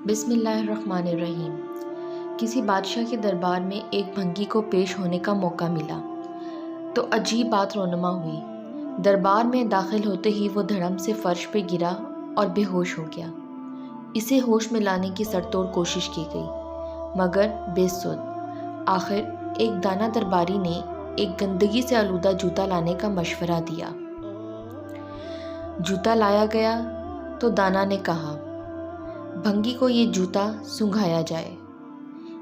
بسم اللہ الرحمن الرحیم۔ کسی بادشاہ کے دربار میں ایک بھنگی کو پیش ہونے کا موقع ملا تو عجیب بات رونما ہوئی۔ دربار میں داخل ہوتے ہی وہ دھڑم سے فرش پہ گرا اور بے ہوش ہو گیا۔ اسے ہوش میں لانے کی سرتوڑ کوشش کی گئی مگر بے سود۔ آخر ایک دانا درباری نے ایک گندگی سے آلودہ جوتا لانے کا مشورہ دیا۔ جوتا لایا گیا تو دانا نے کہا، بھنگی کو یہ جوتا سنگھایا جائے۔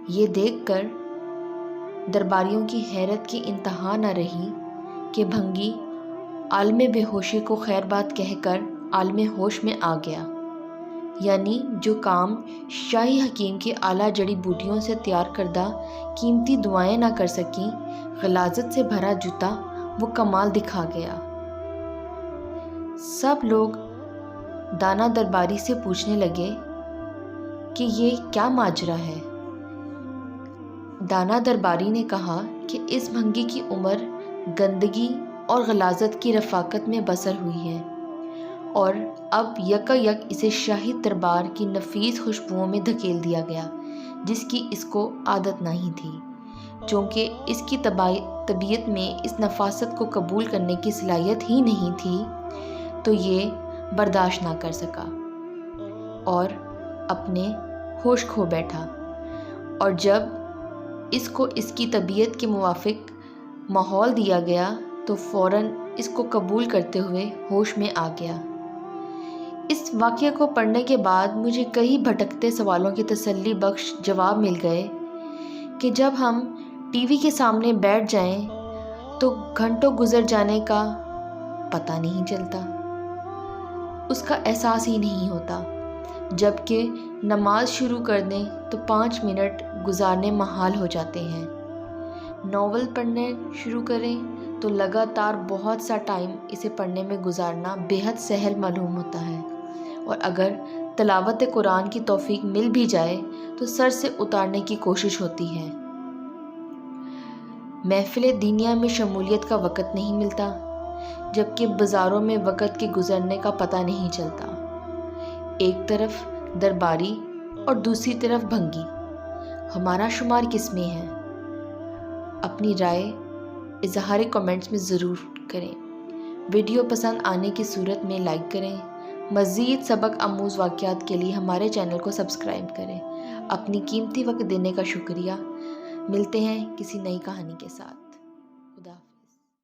یہ دیکھ کر درباریوں کی حیرت کی انتہا نہ رہی کہ بھنگی عالم بے ہوشی کو خیر بات کہہ کر عالم ہوش میں آ گیا۔ یعنی جو کام شاہی حکیم کی اعلیٰ جڑی بوٹیوں سے تیار کردہ قیمتی دعائیں نہ کر سکیں، غلاظت سے بھرا جوتا وہ کمال دکھا گیا۔ سب لوگ دانا درباری سے پوچھنے لگے کہ یہ کیا ماجرا ہے۔ دانا درباری نے کہا کہ اس بھنگی کی عمر گندگی اور غلاظت کی رفاقت میں بسر ہوئی ہے اور اب یکا یک اسے شاہی دربار کی نفیس خوشبوؤں میں دھکیل دیا گیا جس کی اس کو عادت نہیں تھی، چونکہ اس کی طبیعت میں اس نفاست کو قبول کرنے کی صلاحیت ہی نہیں تھی تو یہ برداشت نہ کر سکا اور اپنے ہوش کھو بیٹھا، اور جب اس کو اس کی طبیعت کے موافق ماحول دیا گیا تو فوراً اس کو قبول کرتے ہوئے ہوش میں آ گیا۔ اس واقعے کو پڑھنے کے بعد مجھے کئی بھٹکتے سوالوں کے تسلی بخش جواب مل گئے کہ جب ہم ٹی وی کے سامنے بیٹھ جائیں تو گھنٹوں گزر جانے کا پتہ نہیں چلتا، اس کا احساس ہی نہیں ہوتا، جبکہ نماز شروع کر دیں تو 5 منٹ گزارنے محال ہو جاتے ہیں۔ ناول پڑھنے شروع کریں تو لگاتار بہت سا ٹائم اسے پڑھنے میں گزارنا بے حد سہل معلوم ہوتا ہے، اور اگر تلاوت قرآن کی توفیق مل بھی جائے تو سر سے اتارنے کی کوشش ہوتی ہے۔ محفل دینیہ میں شمولیت کا وقت نہیں ملتا، جبکہ بازاروں میں وقت کے گزرنے کا پتہ نہیں چلتا۔ ایک طرف درباری اور دوسری طرف بھنگی، ہمارا شمار کس میں ہے؟ اپنی رائے اظہار کمنٹس میں ضرور کریں۔ ویڈیو پسند آنے کی صورت میں لائک کریں۔ مزید سبق آموز واقعات کے لیے ہمارے چینل کو سبسکرائب کریں۔ اپنی قیمتی وقت دینے کا شکریہ۔ ملتے ہیں کسی نئی کہانی کے ساتھ۔